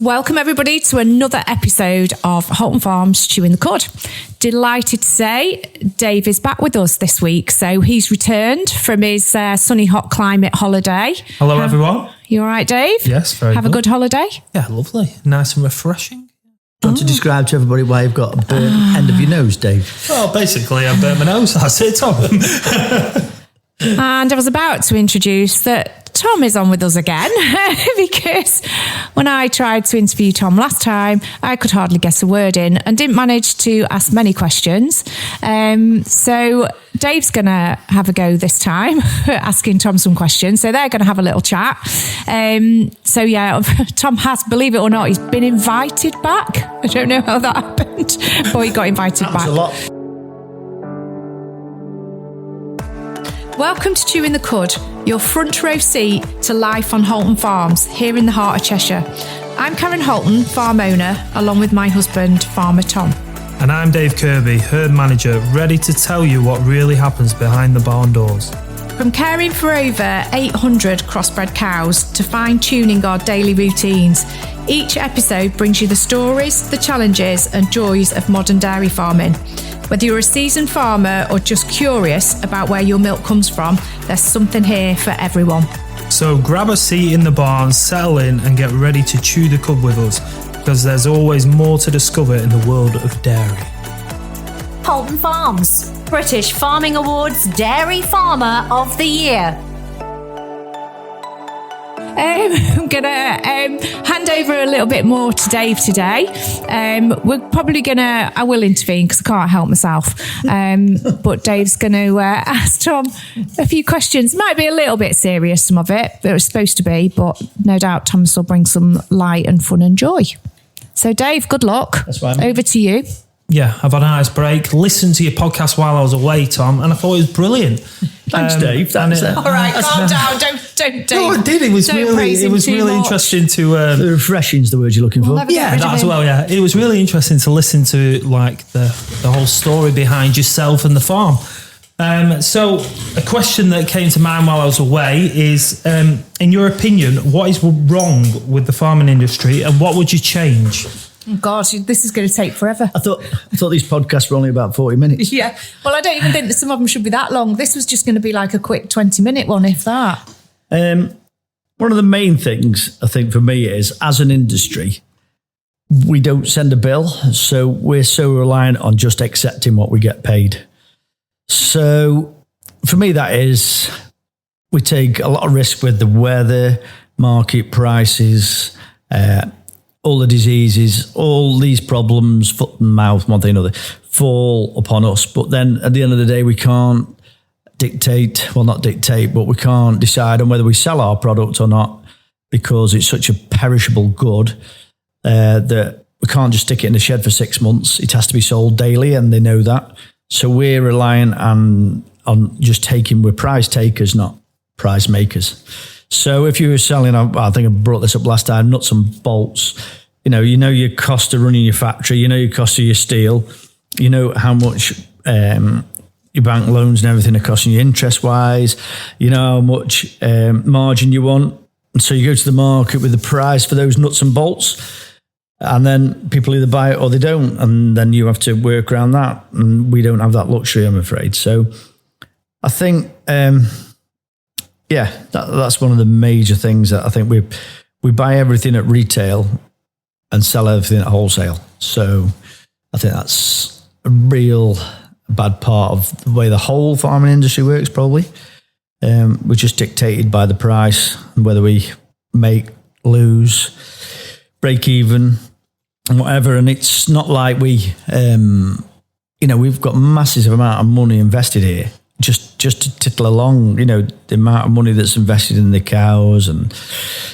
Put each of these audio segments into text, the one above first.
Welcome everybody to another episode of Halton Farms Chewing the Cud. Delighted to say Dave is back with us this week. So he's returned from his sunny hot climate holiday. Hello everyone. You all right, Dave? Yes, very Have good. a good holiday? Yeah, lovely. Nice and refreshing. Do you want to describe to everybody why you've got a burnt end of your nose, Dave? Well, basically I burnt my nose. That's it, Tom. And I was about to introduce that Tom is on with us again because when I tried to interview Tom last time, I could hardly get a word in and didn't manage to ask many questions. So Dave's going to have a go this time, asking Tom some questions. So they're going to have a little chat. So yeah, Tom has, believe it or not, he's been invited back. I don't know how that happened, but he got invited back. A lot. Welcome to Chewing the Cud, your front row seat to life on Halton Farms, here in the heart of Cheshire. I'm Karen Halton, farm owner, along with my husband, Farmer Tom. And I'm Dave Kirby, herd manager, ready to tell you what really happens behind the barn doors. From caring for over 800 crossbred cows to fine-tuning our daily routines, each episode brings you the stories, the challenges and joys of modern dairy farming. Whether you're a seasoned farmer or just curious about where your milk comes from, there's something here for everyone. So grab a seat in the barn, settle in and get ready to chew the cud with us, because there's always more to discover in the world of dairy. Halton Farms, British Farming Awards Dairy Farmer of the Year. I'm going to hand over a little bit more to Dave today. We're probably going to, I will intervene because I can't help myself. But Dave's going to ask Tom a few questions. Might be a little bit serious, some of it. It was supposed to be, but no doubt Thomas will bring some light and fun and joy. So Dave, good luck. That's fine. Over to you. Yeah, I've had a nice break. Listened to your podcast while I was away, Tom, and I thought it was brilliant. Thanks, Dave. That's it. All right, calm down. Don't. No, I did. It was really interesting to. Refreshing is the word you're looking for. Yeah, that as well. Yeah, it was really interesting to listen to like the whole story behind yourself and the farm. So a question that came to mind while I was away is, in your opinion, what is wrong with the farming industry, and what would you change? Oh God, this is going to take forever. I thought these podcasts were only about 40 minutes. Yeah. Well, I don't even think that some of them should be that long. This was just going to be like a quick 20-minute one, if that. One of the main things, I think, for me is, as an industry, we don't send a bill. So we're so reliant on just accepting what we get paid. So for me, that is, we take a lot of risk with the weather, market prices, all the diseases, all these problems, foot and mouth, one thing or another, fall upon us. But then at the end of the day, we can't not dictate, but we can't decide on whether we sell our product or not, because it's such a perishable good that we can't just stick it in the shed for 6 months. It has to be sold daily, and they know that. So we're reliant on just taking, we're price takers, not price makers. So if you were selling, I think I brought this up last time, nuts and bolts, you know your cost of running your factory, you know your cost of your steel, you know how much your bank loans and everything are costing you interest-wise, you know how much margin you want. And so you go to the market with the price for those nuts and bolts, and then people either buy it or they don't, and then you have to work around that. And we don't have that luxury, I'm afraid. So I think... that's one of the major things that I think we buy everything at retail and sell everything at wholesale. So I think that's a real bad part of the way the whole farming industry works, probably. We're just dictated by the price and whether we make, lose, break even, and whatever. And it's not like we've got massive amount of money invested here. Just to tittle along, the amount of money that's invested in the cows and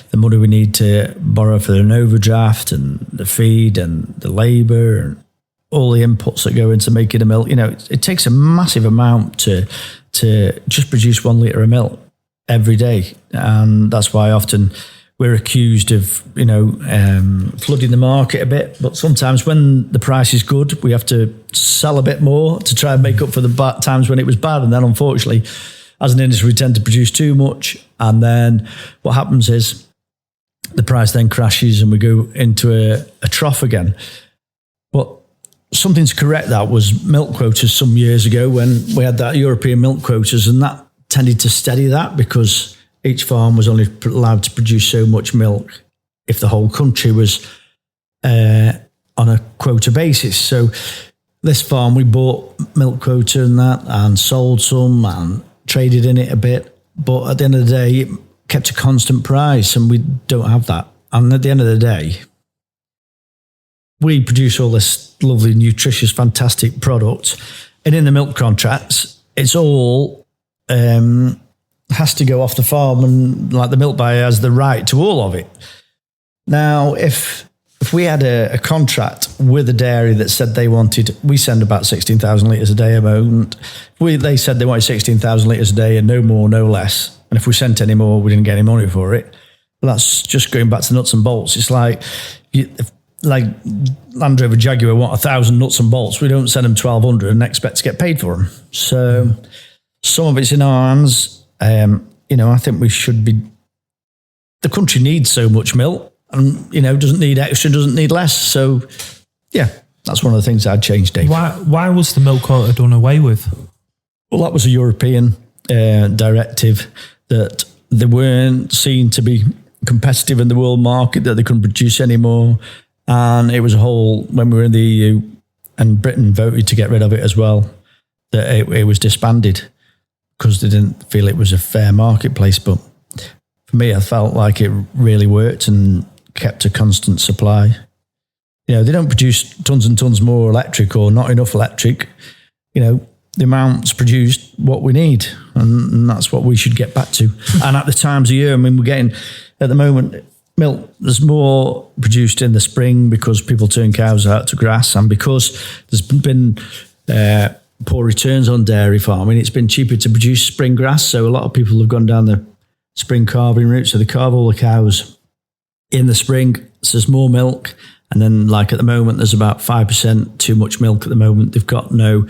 the money we need to borrow for an overdraft and the feed and the labour and all the inputs that go into making a milk. It takes a massive amount to just produce 1 litre of milk every day. And that's why often we're accused of, flooding the market a bit. But sometimes when the price is good, we have to sell a bit more to try and make up for the bad times when it was bad. And then unfortunately, as an industry, we tend to produce too much. And then what happens is the price then crashes and we go into a trough again. But something to correct that was milk quotas some years ago when we had that European milk quotas, and that tended to steady that because each farm was only allowed to produce so much milk if the whole country was on a quota basis. So this farm, we bought milk quota and that and sold some and traded in it a bit. But at the end of the day, it kept a constant price, and we don't have that. And at the end of the day, we produce all this lovely, nutritious, fantastic product. And in the milk contracts, it's all has to go off the farm, and like the milk buyer has the right to all of it. Now, if we had a contract with a dairy that said we send about 16,000 litres a day at the moment. They said they wanted 16,000 litres a day and no more, no less. And if we sent any more, we didn't get any money for it. Well, that's just going back to nuts and bolts. It's like Land Rover Jaguar want 1,000 nuts and bolts. We don't send them 1,200 and expect to get paid for them. So some of it's in our hands. I think we should be. The country needs so much milk. And, doesn't need extra, doesn't need less. So, yeah, that's one of the things I'd change, Dave. Why was the milk quota done away with? Well, that was a European directive that they weren't seen to be competitive in the world market, that they couldn't produce anymore. And it was when we were in the EU, and Britain voted to get rid of it as well, that it was disbanded because they didn't feel it was a fair marketplace. But for me, I felt like it really worked and kept a constant supply. They don't produce tons and tons more electric or not enough electric. The amount's produced what we need, and that's what we should get back to. And at the times of year, we're getting, at the moment, milk, there's more produced in the spring because people turn cows out to grass, and because there's been poor returns on dairy farming, it's been cheaper to produce spring grass. So a lot of people have gone down the spring calving route, so they calve all the cows in the spring, so there's more milk. And then, like at the moment, there's about 5% too much milk at the moment. They've got no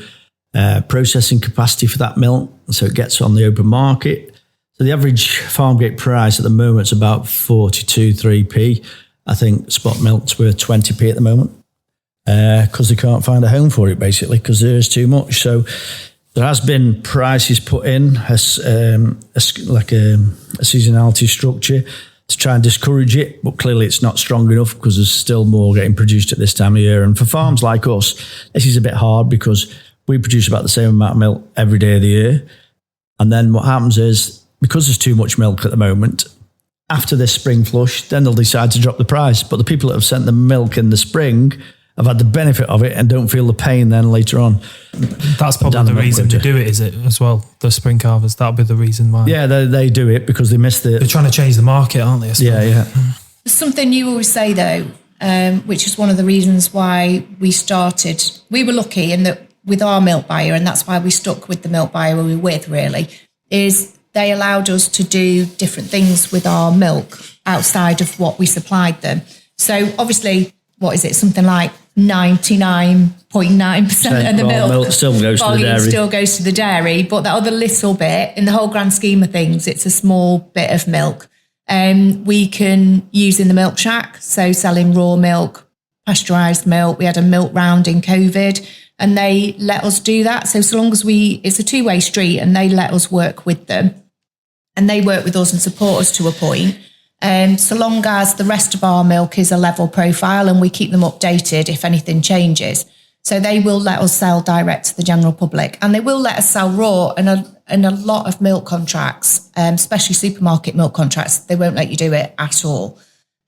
processing capacity for that milk, so it gets on the open market. So the average farm gate price at the moment is about 3p. I think spot milk's worth 20p at the moment because they can't find a home for it, basically, because there is too much. So there has been prices put in as a seasonality structure to try and discourage it, but clearly it's not strong enough because there's still more getting produced at this time of year. And for farms like us, this is a bit hard because we produce about the same amount of milk every day of the year. And then what happens is, because there's too much milk at the moment, after this spring flush, then they'll decide to drop the price. But the people that have sent the milk in the spring have had the benefit of it and don't feel the pain then later on. That's probably the reason to do it, is it, as well? The spring calvers, that'll be the reason why. Yeah, they do it because they miss the... They're trying to change the market, aren't they? Yeah. Something you always say, though, which is one of the reasons why we started. We were lucky in that with our milk buyer, and that's why we stuck with the milk buyer we were with, really, is they allowed us to do different things with our milk outside of what we supplied them. So obviously, what is it? Something like 99.9% of the milk still goes to the dairy. Still goes to the dairy, but that other little bit, in the whole grand scheme of things, it's a small bit of milk. We can use in the milk shack, so selling raw milk, pasteurised milk. We had a milk round in COVID, and they let us do that. So long as it's a two-way street, and they let us work with them, and they work with us and support us to a point. So long as the rest of our milk is a level profile and we keep them updated if anything changes. So they will let us sell direct to the general public, and they will let us sell raw in a lot of milk contracts, especially supermarket milk contracts. They won't let you do it at all.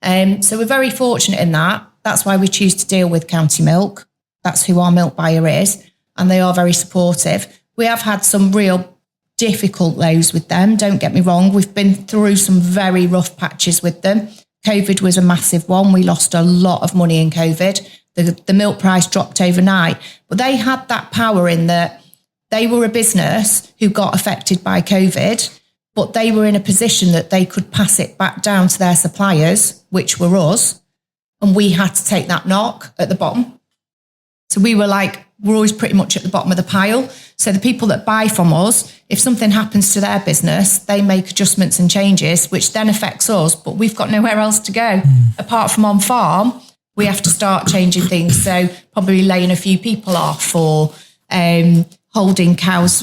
So we're very fortunate in that. That's why we choose to deal with County Milk. That's who our milk buyer is, and they are very supportive. We have had some real difficult lows with them, don't get me wrong. We've been through some very rough patches with them. COVID was a massive one. We lost a lot of money in COVID. The milk price dropped overnight, but they had that power in that they were a business who got affected by COVID, but they were in a position that they could pass it back down to their suppliers, which were us, and we had to take that knock at the bottom. So we're always pretty much at the bottom of the pile. So the people that buy from us, if something happens to their business, they make adjustments and changes, which then affects us, but we've got nowhere else to go. Apart from on farm, we have to start changing things. So probably laying a few people off, or holding cows,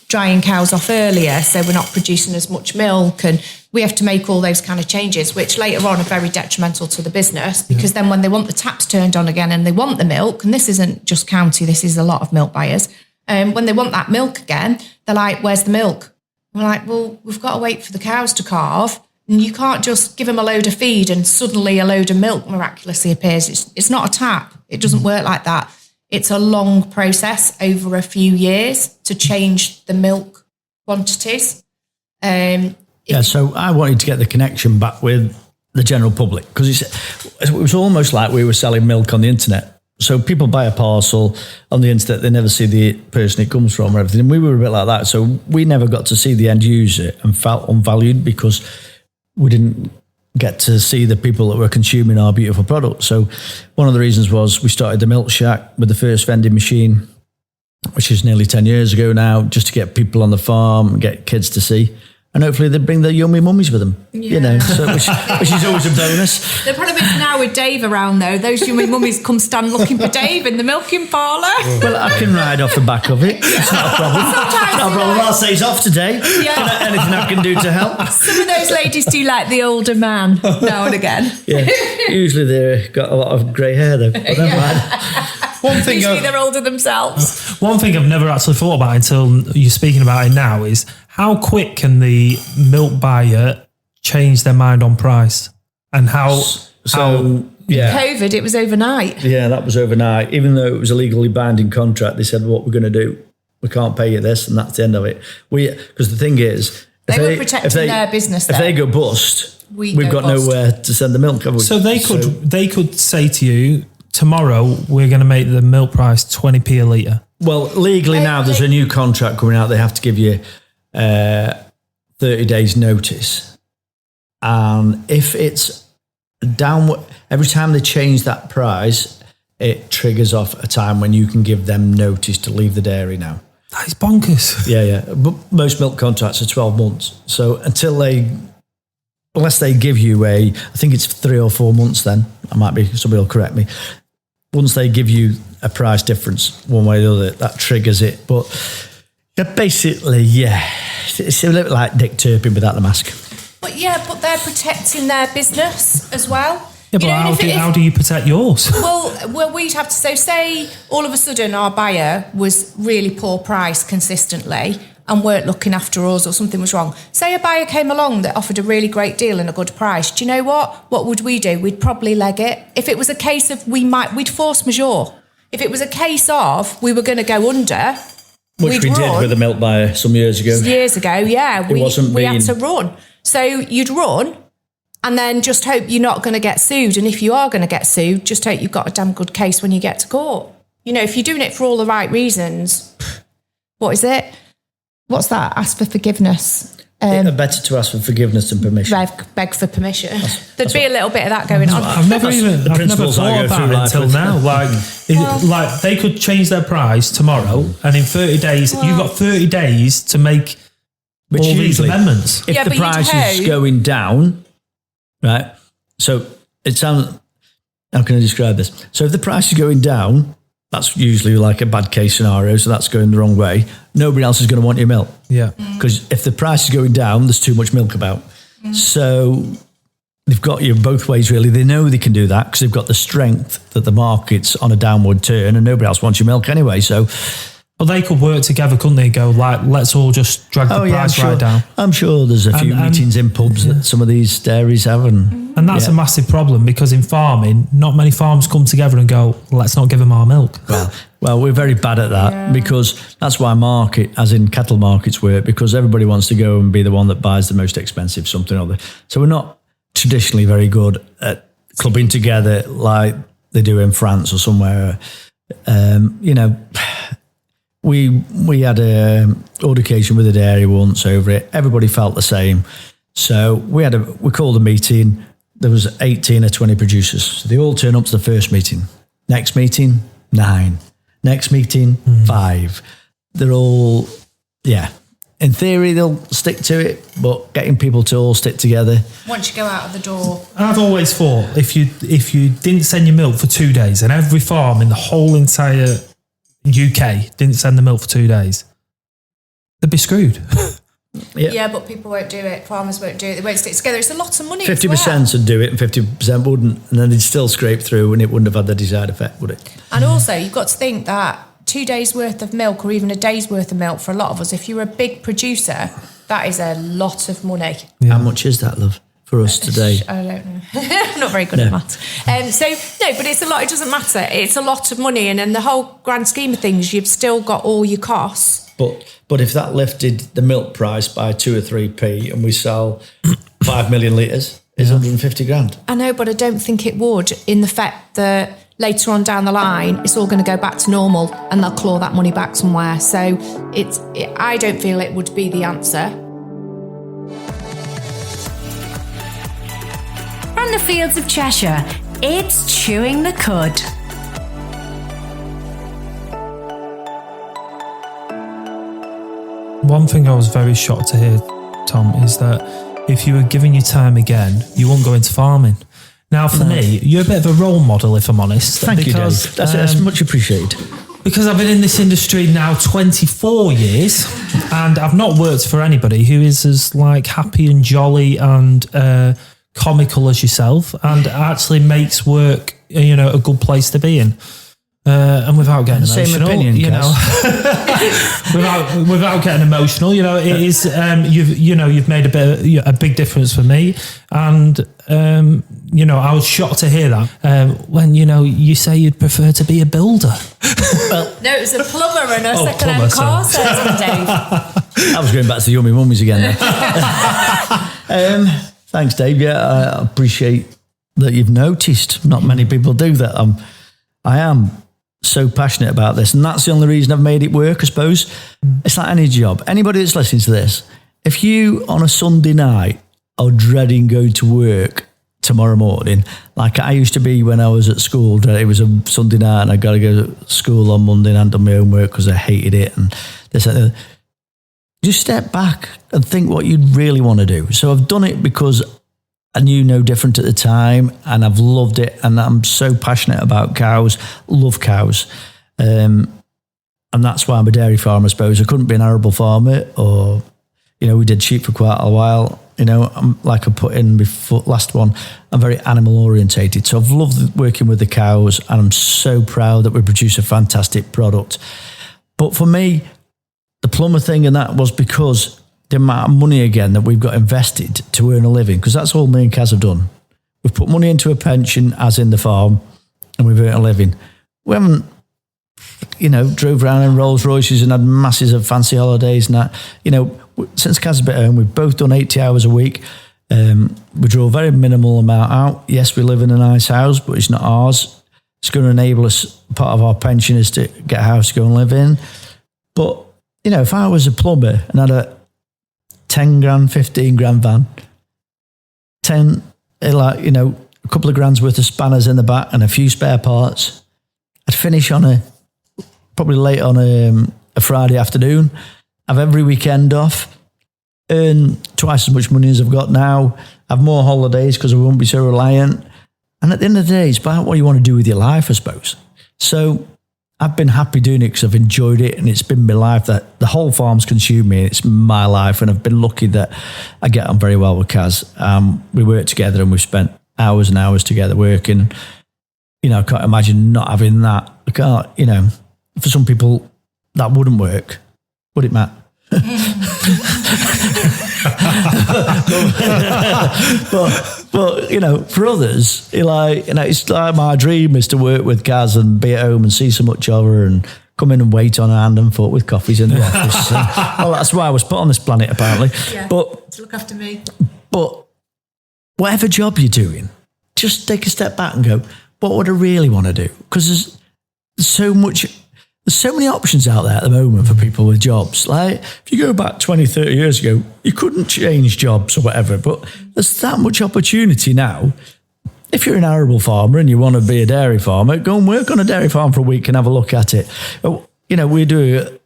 drying cows off earlier, so we're not producing as much milk, and we have to make all those kind of changes, which later on are very detrimental to the business, because then when they want the taps turned on again and they want the milk, and this isn't just county, this is a lot of milk buyers, when they want that milk again, they're like, where's the milk? And we're like, well, we've got to wait for the cows to calve, and you can't just give them a load of feed and suddenly a load of milk miraculously appears. It's not a tap. It doesn't work like that. It's a long process over a few years to change the milk quantities. So I wanted to get the connection back with the general public, because it was almost like we were selling milk on the internet. So people buy a parcel on the internet, they never see the person it comes from or everything. And we were a bit like that. So we never got to see the end user and felt unvalued, because we didn't get to see the people that were consuming our beautiful product. So one of the reasons was we started the Milk Shack with the first vending machine, which is nearly 10 years ago now, just to get people on the farm and get kids to see. And hopefully they bring their yummy mummies with them, so which is always a bonus. The problem is now with Dave around, though, those yummy mummies come stand looking for Dave in the milking parlour. Well, I can ride off the back of it. It's not a problem. Sometimes no problem. I'll say he's off today. Yeah. Anything I can do to help. Some of those ladies do like the older man now and again. Yeah. Usually they've got a lot of grey hair, though. But never mind. One thing Usually they're older themselves. One thing I've never actually thought about until you're speaking about it now is, how quick can the milk buyer change their mind on price? And how COVID, it was overnight. Yeah, that was overnight. Even though it was a legally binding contract, they said, what we're going to do, we can't pay you this, and that's the end of it. Because the thing is, they were protecting their business. If they go bust, we've got nowhere to send the milk, have we? So they could say to you, tomorrow we're going to make the milk price 20p a litre. Well, legally now there's a new contract coming out. They have to give you 30 days notice. And if it's downward, every time they change that price, it triggers off a time when you can give them notice to leave the dairy now. That is bonkers. Yeah. But most milk contracts are 12 months. So unless they give you I think it's 3 or 4 months then, somebody will correct me. Once they give you a price difference one way or the other, that triggers it. But basically, it's a little like Dick Turpin without the mask. But they're protecting their business as well. Yeah, but how do you protect yours? Well, we'd have to, say all of a sudden our buyer was really poor price consistently and weren't looking after us, or something was wrong. Say a buyer came along that offered a really great deal and a good price. Do you know what? What would we do? We'd probably leg it. If it was a case of we'd force majeure. If it was a case of we were going to go under, which we did with a milk buyer some years ago. Years ago, yeah. We had to run. So you'd run and then just hope you're not going to get sued. And if you are going to get sued, just hope you've got a damn good case when you get to court. If you're doing it for all the right reasons, what is it? What's that? Ask for forgiveness. Better to ask for forgiveness than permission. Beg for permission. There'd be a little bit of that going on. I've never thought about it until now. Like they could change their price tomorrow, and in 30 days, you've got 30 days to make all these amendments. If the price is going down, right? So it sounds. How can I describe this? So if the price is going down, that's usually like a bad case scenario. So that's going the wrong way. Nobody else is going to want your milk. Yeah. Because if the price is going down, there's too much milk about. So they've got you both ways, really. They know they can do that because they've got the strength that the market's on a downward turn and nobody else wants your milk anyway. So, well, they could work together, couldn't they? Go let's all just drag the price right down. I'm sure there's a few meetings in pubs that some of these dairies have. And that's a massive problem, because in farming, not many farms come together and go, let's not give them our milk. Well, we're very bad at that because that's why cattle markets work, because everybody wants to go and be the one that buys the most expensive something or other. So we're not traditionally very good at clubbing together like they do in France or somewhere. We had a altercation with a dairy once over it. Everybody felt the same. So we called a meeting. There was 18 or 20 producers. So they all turn up to the first meeting. Next meeting, 9. Next meeting, 5. They're all, in theory, they'll stick to it, but getting people to all stick together. Once you go out of the door. I've always thought if you didn't send your milk for 2 days, and every farm in the whole entire UK didn't send the milk for 2 days, they'd be screwed. Yeah, but people won't do it. Farmers won't do it. They won't stick together. It's a lot of money. 50% would do it and 50% wouldn't, and then they'd still scrape through and it wouldn't have had the desired effect, would it? And also, you've got to think that 2 days worth of milk or even a day's worth of milk for a lot of us, if you're a big producer, that is a lot of money. How much is that, love, for us today? I don't know. I'm not very good at maths. But it's a lot. It doesn't matter. It's a lot of money. And in the whole grand scheme of things, you've still got all your costs. But if that lifted the milk price by 2 or 3p and we sell 5 million litres, it's 150 grand. I know, but I don't think it would, in the fact that later on down the line, it's all going to go back to normal and they'll claw that money back somewhere. So I don't feel it would be the answer. From the fields of Cheshire, it's Chewing the Cud. One thing I was very shocked to hear, Tom, is that if you were given your time again, you wouldn't go into farming. Now, for me, you're a bit of a role model, if I'm honest. Thank you, Dave. That's much appreciated. Because I've been in this industry now 24 years, and I've not worked for anybody who is as like happy and jolly and comical as yourself, and actually makes work, a good place to be in. And without getting emotional, same opinion, without getting emotional, it is you've made a big difference for me, and I was shocked to hear that when you say you'd prefer to be a builder. Well, no, it was a plumber and a second-hand car salesman, Dave. I was going back to the yummy mummies again. Thanks, Dave. Yeah, I appreciate that you've noticed. Not many people do that. I am so passionate about this, and that's the only reason I've made it work, I suppose. It's like any job. Anybody that's listening to this, if you on a Sunday night are dreading going to work tomorrow morning, like I used to be when I was at school, it was a Sunday night and I got to go to school on Monday and do my homework because I hated it, and this and that. Just step back and think what you'd really want to do. So I've done it because I knew no different at the time, and I've loved it, and I'm so passionate about cows, love cows. And that's why I'm a dairy farmer, I suppose. I couldn't be an arable farmer, or, we did sheep for quite a while. I'm like I put in before last one, I'm very animal orientated. So I've loved working with the cows, and I'm so proud that we produce a fantastic product. But for me, the plumber thing, and that was because the amount of money again that we've got invested to earn a living, because that's all me and Kaz have done. We've put money into a pension, as in the farm, and we've earned a living. We haven't, drove around in Rolls Royces and had masses of fancy holidays and that. Since Kaz has been home, we've both done 80 hours a week. We draw a very minimal amount out. Yes, we live in a nice house, but it's not ours. It's going to enable us, part of our pension is to get a house to go and live in. But, if I was a plumber and had a 10 grand, 15 grand van, a couple of grand's worth of spanners in the back and a few spare parts, I'd finish probably late on a Friday afternoon, have every weekend off, earn twice as much money as I've got now, have more holidays because I won't be so reliant. And at the end of the day, it's about what you want to do with your life, I suppose. So I've been happy doing it because I've enjoyed it, and it's been my life. That the whole farm's consumed me. It's my life, and I've been lucky that I get on very well with Kaz. We work together, and we've spent hours and hours together working. I can't imagine not having that. I can't, for some people that wouldn't work, would it, Matt? but for others, it's like my dream is to work with Kaz and be at home and see so much of her and come in and wait on her hand and foot with coffees in the office. That's why I was put on this planet, apparently. Yeah, but to look after me. But whatever job you're doing, just take a step back and go, what would I really want to do? Because there's so many options out there at the moment for people with jobs. Like, if you go back 20, 30 years ago, you couldn't change jobs or whatever, but there's that much opportunity now. if you're an arable farmer and you want to be a dairy farmer, go and work on a dairy farm for a week and have a look at it. We do,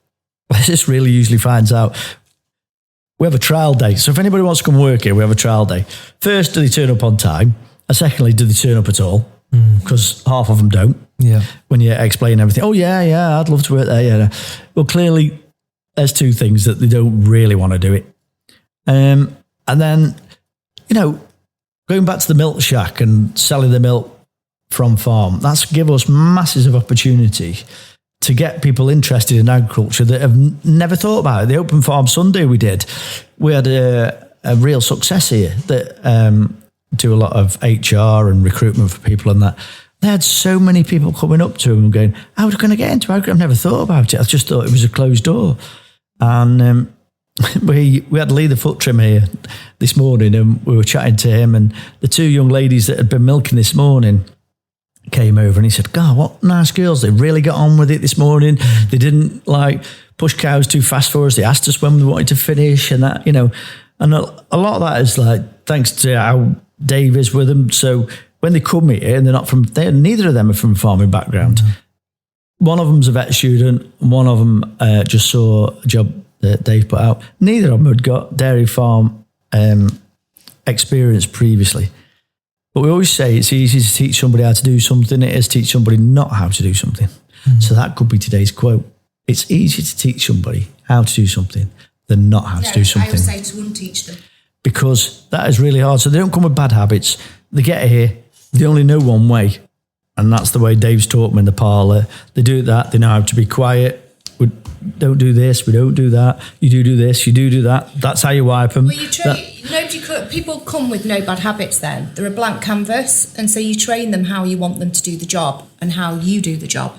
this really usually finds out, we have a trial day. So if anybody wants to come work here, we have a trial day. First, do they turn up on time? And secondly, do they turn up at all? Because half of them don't. Yeah. When you explain everything, oh, yeah, I'd love to work there. Yeah. Well, clearly, there's two things that they don't really want to do it. And then, going back to the milk shack and selling the milk from farm, that's give us masses of opportunity to get people interested in agriculture that have never thought about it. The Open Farm Sunday we did, we had a real success here that do a lot of HR and recruitment for people and that. They had so many people coming up to them and going, how are we going to get into agriculture? I've never thought about it. I just thought it was a closed door. And we had Lee the foot trimmer here this morning, and we were chatting to him, and the two young ladies that had been milking this morning came over, and he said, God, what nice girls. They really got on with it this morning. They didn't push cows too fast for us. They asked us when we wanted to finish and that, and a lot of that is thanks to how Dave is with them. So when they come here and neither of them are from a farming background. One of them's a vet student, and one of them just saw a job that Dave put out. Neither of them had got dairy farm experience previously. But we always say it's easy to teach somebody how to do something. It is to teach somebody not how to do something. So that could be today's quote. It's easier to teach somebody how to do something than not how to do something. I always say to unteach them. Because that is really hard. So they don't come with bad habits. They get here, they only know one way. And that's the way Dave's taught them in the parlour. They do that. They know how to be quiet. We don't do this. We don't do that. You do this. You do that. That's how you wipe them. Well, people come with no bad habits then. They're a blank canvas. And so you train them how you want them to do the job and how you do the job.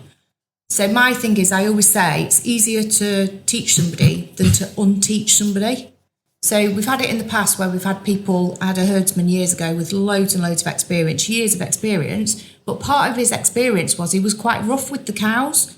So my thing is, I always say it's easier to teach somebody than to unteach somebody. So we've had it in the past where we've had people, I had a herdsman years ago with loads and loads of experience, years of experience, but part of his experience was he was quite rough with the cows.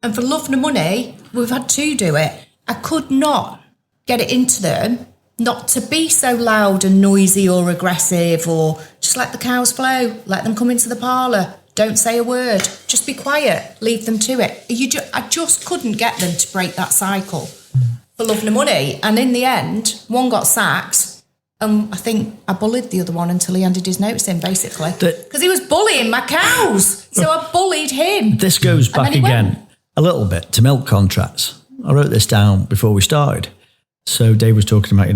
And for love nor money, we've had to do it. I could not get it into them not to be so loud and noisy or aggressive, or just let the cows flow, let them come into the parlour, don't say a word, just be quiet, leave them to it. I just couldn't get them to break that cycle. For love nor money. And in the end, one got sacked, and I think I bullied the other one until he handed his notice in, basically. Because he was bullying my cows. So I bullied him. This goes back again a little bit to milk contracts. I wrote this down before we started. So Dave was talking about,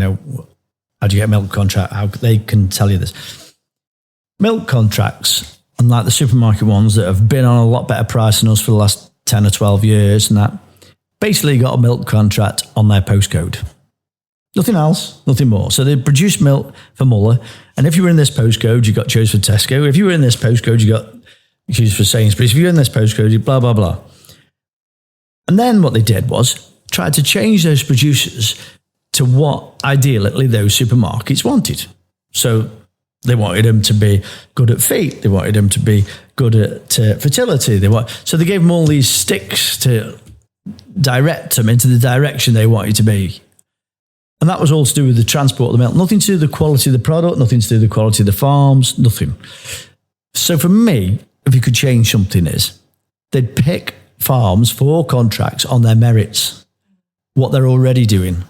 how do you get a milk contract? How they can tell you this. Milk contracts, unlike the supermarket ones that have been on a lot better price than us for the last 10 or 12 years and that, basically got a milk contract on their postcode. Nothing else, nothing more. So they produce milk for Muller. And if you were in this postcode, you got chosen for Tesco. If you were in this postcode, you got chosen for Sainsbury's. If you were in this postcode, you blah, blah, blah. And then what they did was try to change those producers to what ideally those supermarkets wanted. So they wanted them to be good at feet. They wanted them to be good at fertility. So they gave them all these sticks to direct them into the direction they wanted to be. And that was all to do with the transport of the milk. Nothing to do with the quality of the product, nothing to do with the quality of the farms, nothing. So for me, if you could change something is, they'd pick farms for contracts on their merits, what they're already doing.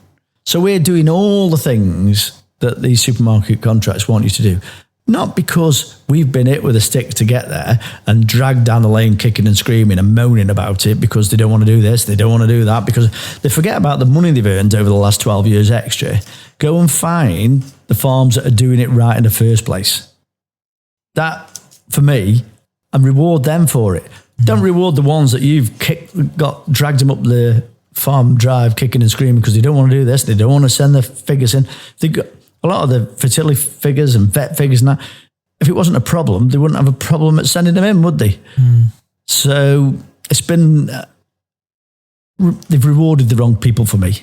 So we're doing all the things that these supermarket contracts want you to do. Not because we've been hit with a stick to get there and dragged down the lane kicking and screaming and moaning about it because they don't want to do this, they don't want to do that, because they forget about the money they've earned over the last 12 years extra. Go and find the farms that are doing it right in the first place. That, for me, and reward them for it. Don't reward the ones that you've dragged them up the farm drive kicking and screaming because they don't want to do this, they don't want to send their figures in. They've got a lot of the fertility figures and vet figures and that, if it wasn't a problem, they wouldn't have a problem at sending them in, would they? So it's been, they've rewarded the wrong people for me.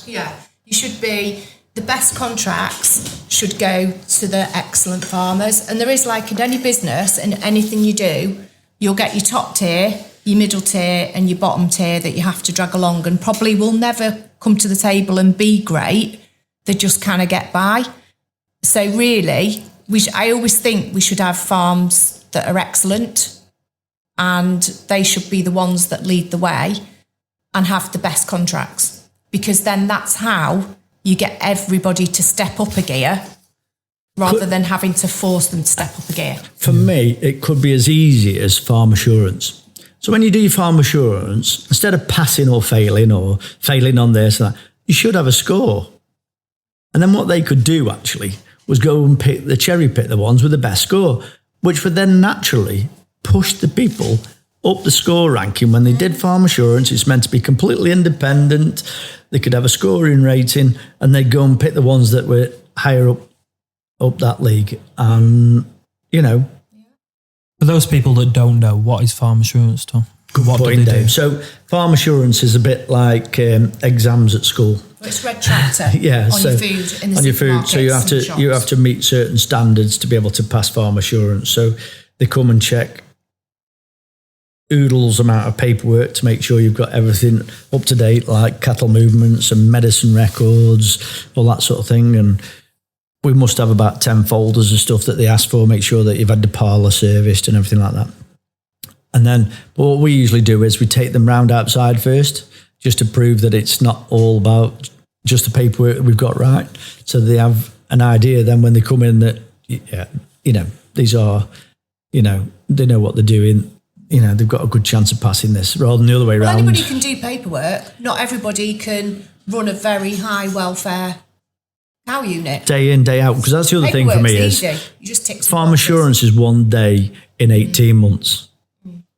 Yeah, you should be, the best contracts should go to the excellent farmers. And there is, like in any business and anything you do, you'll get your top tier, your middle tier and your bottom tier that you have to drag along and probably will never come to the table and be great. They just kind of get by. So really, I always think we should have farms that are excellent, and they should be the ones that lead the way and have the best contracts, because then that's how you get everybody to step up a gear rather than having to force them to step up a gear. For me, it could be as easy as farm assurance. So when you do your farm assurance, instead of passing or failing on this, you should have a score. And then what they could do actually was go and cherry pick the ones with the best score, which would then naturally push the people up the score ranking. When they did farm assurance, it's meant to be completely independent. They could have a scoring rating, and they'd go and pick the ones that were higher up that league. And, For those people that don't know, what is farm assurance, Tom? What do they do? So farm assurance is a bit like exams at school. Well, it's red tractor on your food in the on your food. So you have to meet certain standards to be able to pass farm assurance. So they come and check oodles amount of paperwork to make sure you've got everything up to date, like cattle movements and medicine records, all that sort of thing. And we must have about 10 folders of stuff that they ask for, make sure that you've had the parlour serviced and everything like that. And then what we usually do is we take them round outside first, just to prove that it's not all about just the paperwork that we've got right. So they have an idea then when they come in that, these are, they know what they're doing. They've got a good chance of passing this, rather than the other way around. Anybody can do paperwork. Not everybody can run a very high welfare cow unit. Day in, day out. Because that's the other thing for me is easy. You just tick farm assurance is one day in 18 months.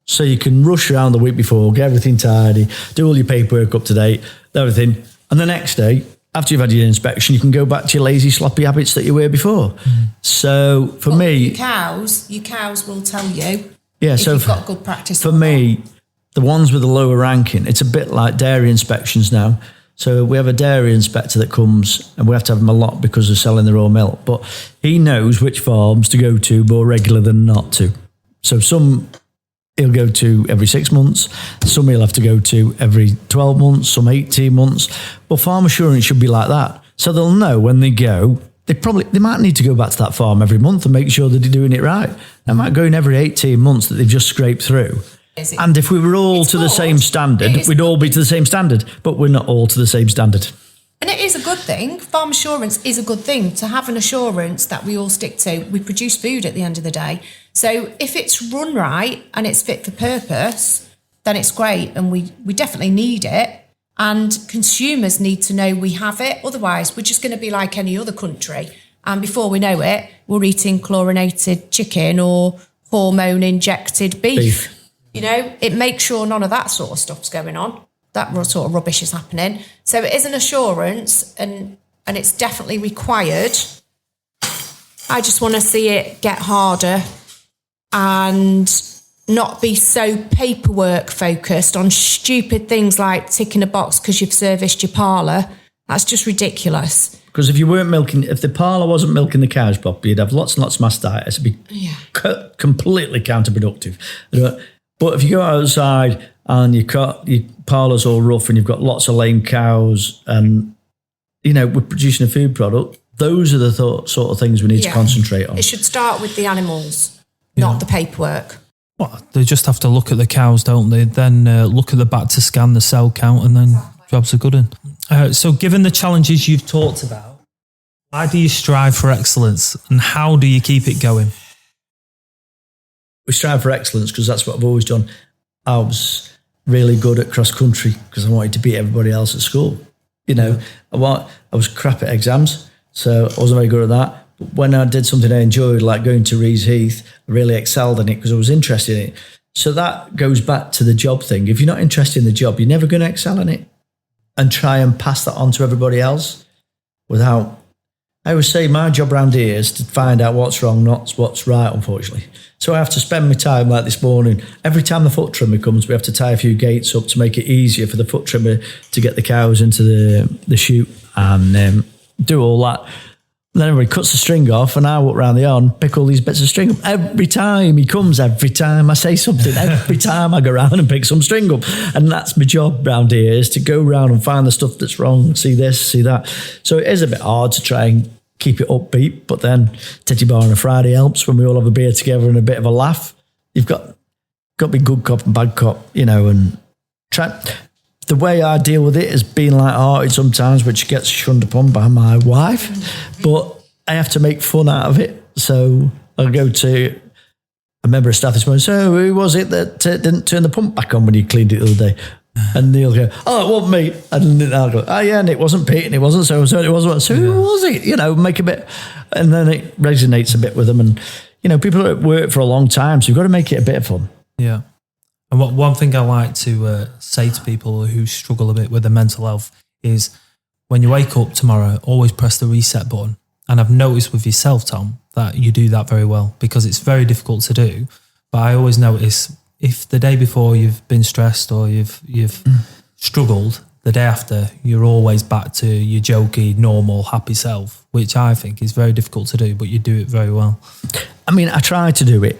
So you can rush around the week before, get everything tidy, do all your paperwork up to date, everything. And the next day, after you've had your inspection, you can go back to your lazy, sloppy habits that you were before. So for me... Your cows will tell you if you've got good practice. For me, the ones with the lower ranking, it's a bit like dairy inspections now. So we have a dairy inspector that comes, and we have to have him a lot because they're selling their own milk. But he knows which farms to go to more regular than not to. So some... he'll go to every 6 months. Some he'll have to go to every 12 months, some 18 months. Well, farm assurance should be like that. So they'll know when they go, they might need to go back to that farm every month and make sure that they're doing it right. They might go in every 18 months that they've just scraped through. And if we were all to the same standard, we'd all be to the same standard, but we're not all to the same standard. And it is a good thing. Farm assurance is a good thing, to have an assurance that we all stick to. We produce food at the end of the day. So if it's run right and it's fit for purpose, then it's great. And we definitely need it. And consumers need to know we have it. Otherwise, we're just going to be like any other country. And before we know it, we're eating chlorinated chicken or hormone-injected beef. It makes sure none of that sort of stuff's going on. That sort of rubbish is happening. So it is an assurance, and it's definitely required. I just want to see it get harder and not be so paperwork focused on stupid things like ticking a box because you've serviced your parlour. That's just ridiculous. Because if the parlour wasn't milking the cows properly, you'd have lots and lots of mastitis. It'd be completely counterproductive. But if you go outside and your parlour's all rough and you've got lots of lame cows and, we're producing a food product, those are the sort of things we need to concentrate on. It should start with the animals, not the paperwork. Well, they just have to look at the cows, don't they? Then look at the back to scan the cell count, and then job's a good one. So given the challenges you've talked about, why do you strive for excellence, and how do you keep it going? We strive for excellence because that's what I've always done. I was really good at cross country because I wanted to beat everybody else at school. I was crap at exams, so I wasn't very good at that. But when I did something I enjoyed, like going to Rees Heath, I really excelled in it because I was interested in it. So that goes back to the job thing. If you're not interested in the job, you're never going to excel in it, and try and pass that on to everybody else without... I always say my job around here is to find out what's wrong, not what's right, unfortunately. So I have to spend my time, like this morning, every time the foot trimmer comes, we have to tie a few gates up to make it easier for the foot trimmer to get the cows into the chute and do all that. And then everybody cuts the string off and I walk around the yard and pick all these bits of string up. Every time he comes, every time I say something, every time I go around and pick some string up. And that's my job around here, is to go around and find the stuff that's wrong, see this, see that. So it is a bit hard to try and keep it upbeat. But then titty bar on a Friday helps when we all have a beer together and a bit of a laugh. You've got to be good cop and bad cop, and try. The way I deal with it is being light-hearted sometimes, which gets shunned upon by my wife, but I have to make fun out of it. So I'll go to a member of staff this morning. So who was it that didn't turn the pump back on when you cleaned it the other day? And they'll go, oh, it wasn't me. And then I'll go, oh yeah, and it wasn't Pete, and it wasn't so-and-so, and it wasn't. So who was it? Make a bit, and then it resonates a bit with them. And, people are at work for a long time, so you've got to make it a bit of fun. Yeah. And one thing I like to say to people who struggle a bit with their mental health is when you wake up tomorrow, always press the reset button. And I've noticed with yourself, Tom, that you do that very well because it's very difficult to do. But I always notice if the day before you've been stressed or you've struggled, the day after you're always back to your jokey, normal, happy self, which I think is very difficult to do, but you do it very well. I mean, I try to do it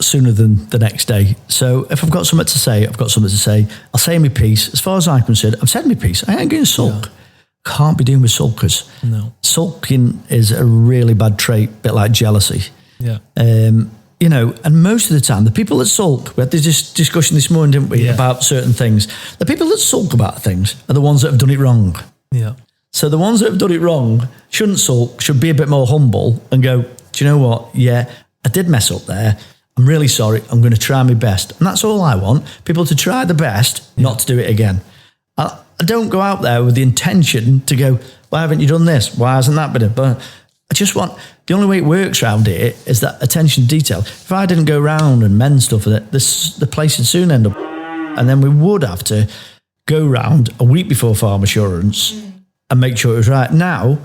sooner than the next day. So if I've got something to say, I've got something to say. I'll say my piece. As far as I'm concerned, I've said my piece. I ain't going to sulk. Yeah. Can't be doing with sulkers. No. Sulking is a really bad trait, a bit like jealousy. Yeah. And most of the time, the people that sulk, we had this discussion this morning, didn't we, about certain things. The people that sulk about things are the ones that have done it wrong. Yeah. So the ones that have done it wrong shouldn't sulk, should be a bit more humble and go, do you know what? Yeah, I did mess up there. I'm really sorry. I'm going to try my best. And that's all I want. People to try the best, not to do it again. I don't go out there with the intention to go, why haven't you done this? Why hasn't that been? But I just want, the only way it works around it is that attention to detail. If I didn't go around and mend stuff, the place would soon end up. And then we would have to go round a week before farm assurance and make sure it was right. Now,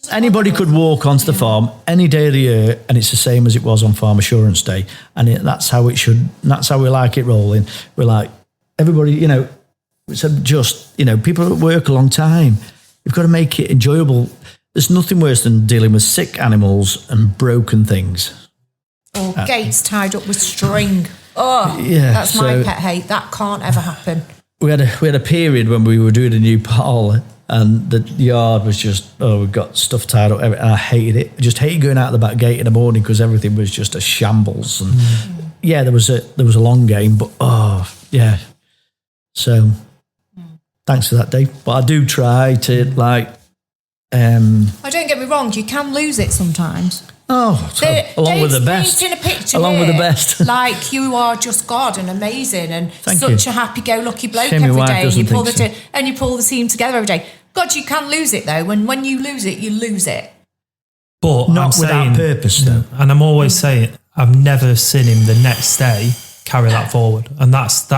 anybody could walk onto the farm any day of the year and it's the same as it was on Farm Assurance Day. And that's how it should, that's how we like it rolling. We're like, everybody, people that work a long time, you've got to make it enjoyable. There's nothing worse than dealing with sick animals and broken things. Or gates tied up with string. Oh, yeah, that's my pet hate. That can't ever happen. We had a period when we were doing a new parlour and the yard was just, we've got stuff tied up. And I hated it. I just hated going out the back gate in the morning because everything was just a shambles. And there was a long game, but So thanks for that, Dave. But I do try to don't get me wrong, you can lose it sometimes. Along with the best. Painting a picture along with the best. Like you are just God and amazing and such a happy-go-lucky bloke Shame every my wife day. doesn't You pull the team together every day. God, you can lose it though. When you lose it, you lose it. But not without purpose, though. And I'm always saying, I've never seen him the next day carry that forward, and that's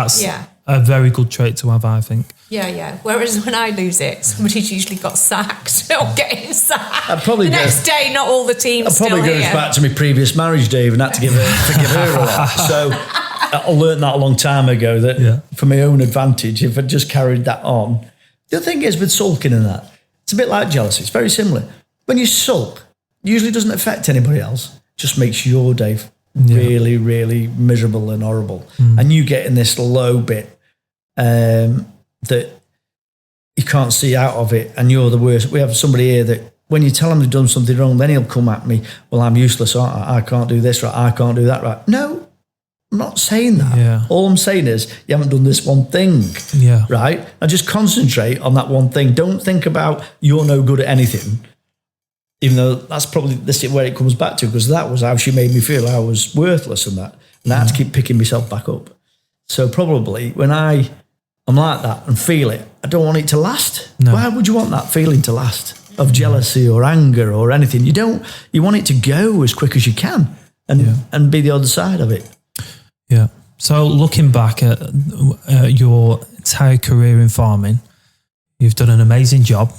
a very good trait to have, I think. Yeah. Whereas when I lose it, somebody's usually got sacked or getting sacked. Next day, not all the teams still here. That probably goes back to my previous marriage, Dave, and had to forgive her a lot. So I learned that a long time ago that for my own advantage, if I just carried that on. The other thing is with sulking and that, it's a bit like jealousy. It's very similar. When you sulk, it usually doesn't affect anybody else. It just makes your day really, really miserable and horrible. And you get in this low bit that you can't see out of it, and you're the worst. We have somebody here that when you tell him they've done something wrong, then he'll come at me, well, I'm useless, I can't do this right, I can't do that right. No, I'm not saying that. Yeah. All I'm saying is you haven't done this one thing, right? And just concentrate on that one thing. Don't think about you're no good at anything, even though that's probably this is where it comes back to, because that was how she made me feel I was worthless and that. And I had to keep picking myself back up. So probably when I'm like that and feel it, I don't want it to last. No. Why would you want that feeling to last of jealousy or anger or anything? You want it to go as quick as you can and be the other side of it. Yeah. So looking back at your entire career in farming, you've done an amazing job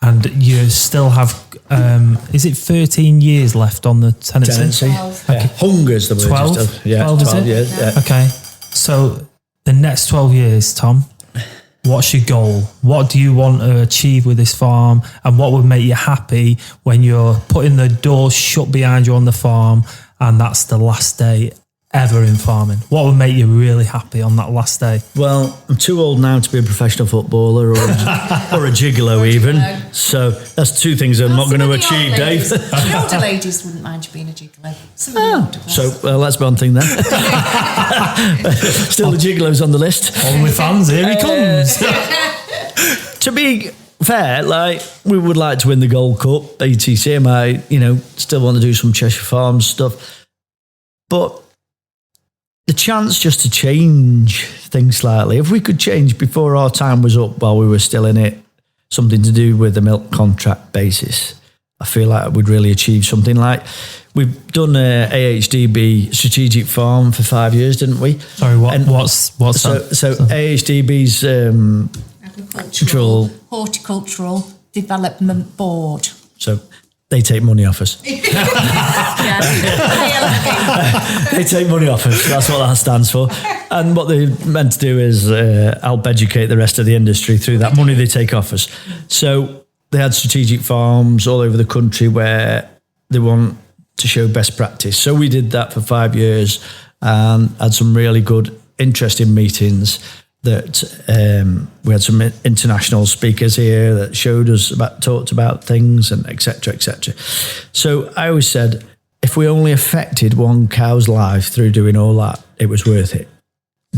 and you still have, is it 13 years left on the tenancy? 12. Okay. Hunger's the word. 12? 12 years. Yeah. Okay. So the next 12 years, Tom, what's your goal? What do you want to achieve with this farm? And what would make you happy when you're putting the doors shut behind you on the farm and that's the last day ever in farming? What would make you really happy on that last day? Well, I'm too old now to be a professional footballer or a gigolo even. So that's two things I'm not going to achieve, Dave. The older ladies wouldn't mind you being a gigolo. So let's be on thing then. Still the gigolos on the list. OnlyFans, here he comes. To be fair, like, we would like to win the Gold Cup, etc. I, still want to do some Cheshire Farms stuff. But the chance just to change things slightly, if we could change before our time was up while we were still in it, something to do with the milk contract basis, I feel like we'd really achieve something. Like, we've done AHDB strategic farm for 5 years, didn't we? Sorry, what's that? So AHDB's Horticultural Development Board. So they take money off us. They take money off us. That's what that stands for. And what they're meant to do is help educate the rest of the industry through that money they take off us. So they had strategic farms all over the country where they want to show best practice. So we did that for 5 years and had some really good, interesting meetings. That we had some international speakers here that talked about things and etc. etc. So I always said, if we only affected one cow's life through doing all that, it was worth it.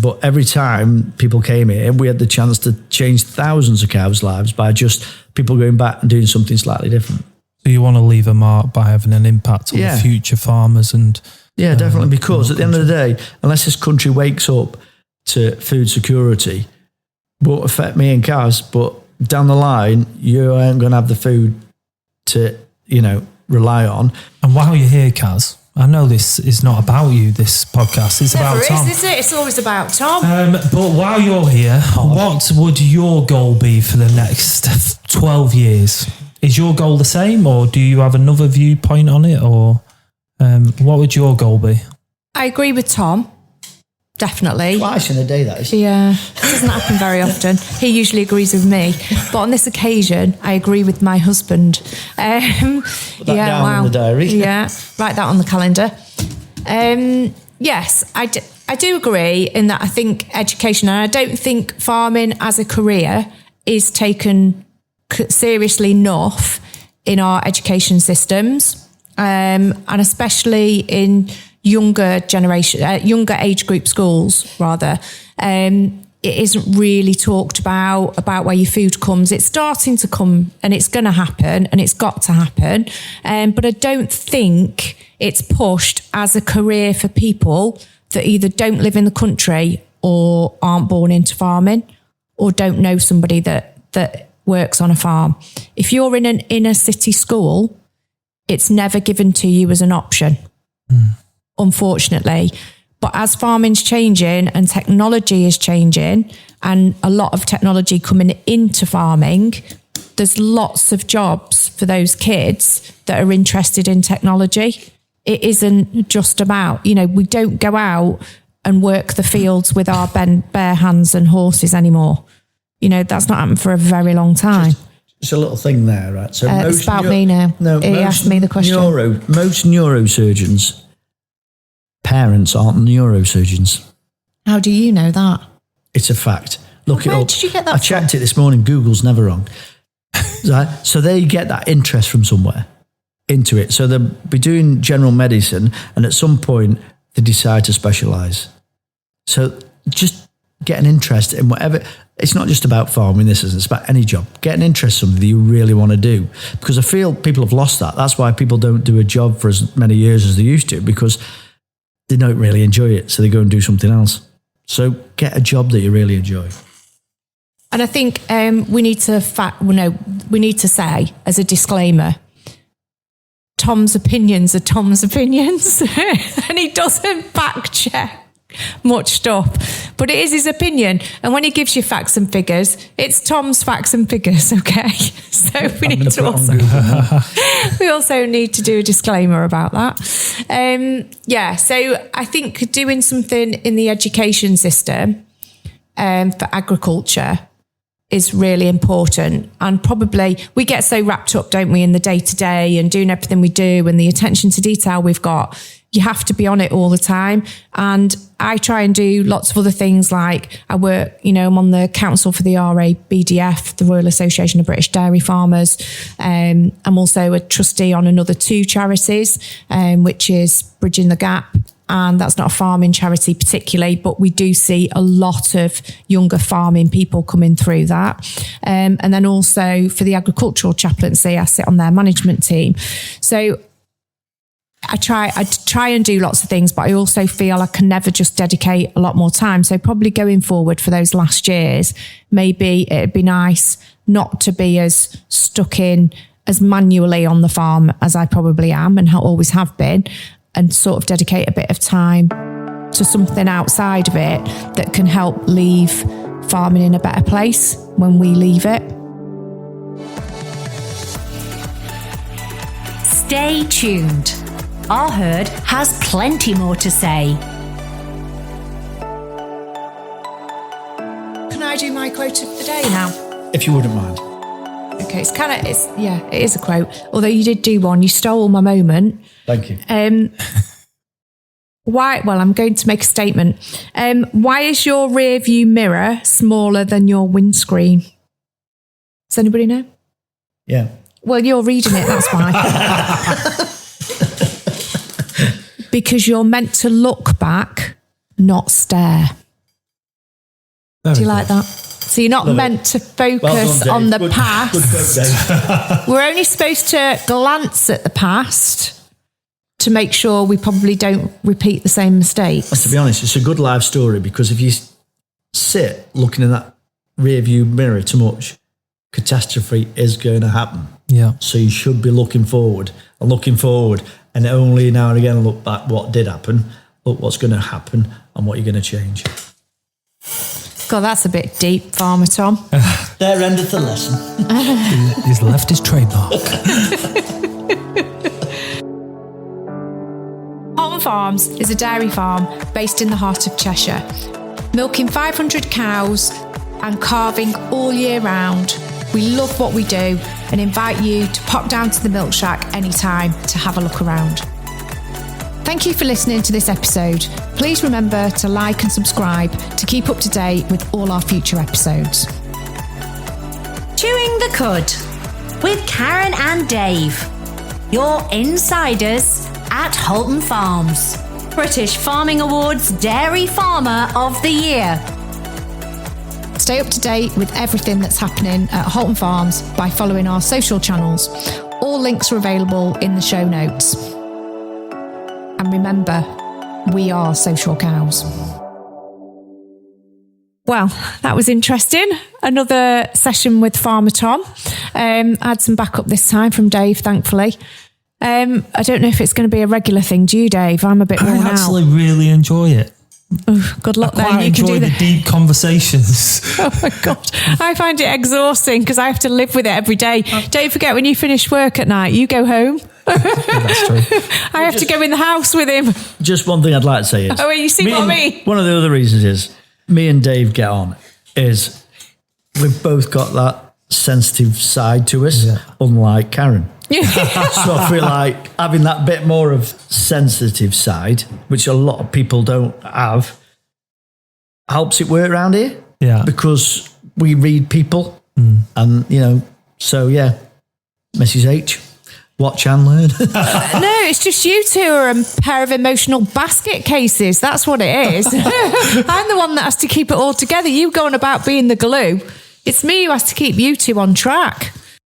But every time people came here, we had the chance to change thousands of cows' lives by just people going back and doing something slightly different. So you want to leave a mark by having an impact on the future farmers and... Yeah, definitely, because at the end of the day, unless this country wakes up to food security, won't affect me and cows, but down the line, you ain't going to have the food to, rely on. And while you're here, Kaz, I know this is not about you, this podcast, it's about Tom. Is it? It's always about Tom. But while you're here, what would your goal be for the next 12 years? Is your goal the same, or do you have another viewpoint on it, or what would your goal be? I agree with Tom. Definitely. Twice in a day, that is. Yeah, it doesn't happen very often. He usually agrees with me. But on this occasion, I agree with my husband. Put that down in the diary. Yeah, write that on the calendar. Yes, I do agree in that I think education, and I don't think farming as a career is taken seriously enough in our education systems, and especially in younger age group schools, rather. It isn't really talked about where your food comes. It's starting to come, and it's going to happen, and it's got to happen. But I don't think it's pushed as a career for people that either don't live in the country or aren't born into farming or don't know somebody that works on a farm. If you're in an inner city school, it's never given to you as an option. Unfortunately. But as farming's changing and technology is changing and a lot of technology coming into farming, there's lots of jobs for those kids that are interested in technology. It isn't just about, we don't go out and work the fields with our bare hands and horses anymore. That's not happened for a very long time. It's a little thing there, right? So it's about me now. No, he asked me the question. Most neurosurgeons, parents aren't neurosurgeons. How do you know that? It's a fact. Look it up. Where did you get that I checked it this morning. Google's never wrong. Right? So they get that interest from somewhere into it. So they'll be doing general medicine, and at some point they decide to specialise. So just get an interest in whatever. It's not just about farming, it's about any job. Get an interest in something that you really want to do. Because I feel people have lost that. That's why people don't do a job for as many years as they used to, because they don't really enjoy it. So they go and do something else. So get a job that you really enjoy. And I think we need to say as a disclaimer, Tom's opinions are Tom's opinions, and he doesn't fact check much stuff, but it is his opinion. And when he gives you facts and figures, it's Tom's facts and figures. Okay, so we also need to do a disclaimer about that. So I think doing something in the education system for agriculture is really important. And probably we get so wrapped up, don't we, in the day to day and doing everything we do and the attention to detail we've got. You have to be on it all the time. And I try and do lots of other things, like I work, I'm on the council for the RABDF, the Royal Association of British Dairy Farmers. I'm also a trustee on another 2 charities, which is Bridging the Gap. And that's not a farming charity particularly, but we do see a lot of younger farming people coming through that. And then also for the agricultural chaplaincy, I sit on their management team. So I try and do lots of things, but I also feel I can never just dedicate a lot more time. So probably going forward for those last years, maybe it'd be nice not to be as stuck in as manually on the farm as I probably am and always have been, and sort of dedicate a bit of time to something outside of it that can help leave farming in a better place when we leave it. Stay tuned. Our herd has plenty more to say. Can I do my quote of the day now? If you wouldn't mind. Okay, it is a quote. Although you did do one, you stole my moment. Thank you. Why? Well, I'm going to make a statement. Why is your rear view mirror smaller than your windscreen? Does anybody know? Yeah. Well, you're reading it, that's why. Because you're meant to look back, not stare. Very Do you good. like that? So you're not meant to focus Well done, on the Dave. past. Good quote, Dave. We're only supposed to glance at the past to make sure we probably don't repeat the same mistakes. To be honest, it's a good life story, because if you sit looking in that rear view mirror too much, catastrophe is going to happen. Yeah. So you should be looking forward, and only now and again look back what did happen, look what's going to happen and what you're going to change. God, that's a bit deep, Farmer Tom. There ended the lesson. He's left his trademark. Halton Farms is a dairy farm based in the heart of Cheshire, milking 500 cows and calving all year round. We love what we do and invite you to pop down to the milk shack anytime to have a look around. Thank you for listening to this episode. Please remember to like and subscribe to keep up to date with all our future episodes. Chewing the Cud with Karen and Dave, your insiders at Halton Farms, British Farming Awards Dairy Farmer of the Year. Stay up to date with everything that's happening at Halton Farms by following our social channels. All links are available in the show notes. And remember, we are social cows. Well, that was interesting. Another session with Farmer Tom. I had some backup this time from Dave, thankfully. I don't know if it's going to be a regular thing. Do you, Dave? I'm a bit worn out. I actually really enjoy it. Oh, good luck I then. quite You can enjoy do the deep conversations. Oh my God. I find it exhausting because I have to live with it every day. Don't forget, when you finish work at night, you go home. That's true. I have to go in the house with him. Just one thing I'd like to say is... Oh, you see what I mean? One of the other reasons is, me and Dave get on, is we've both got that sensitive side to us, unlike Karen. So I feel like having that bit more of sensitive side, which a lot of people don't have, helps it work around here. Yeah. Because we read people and, so yeah, Mrs. H, watch and learn. No, it's just you two are a pair of emotional basket cases. That's what it is. I'm the one that has to keep it all together. You going about being the glue. It's me who has to keep you two on track.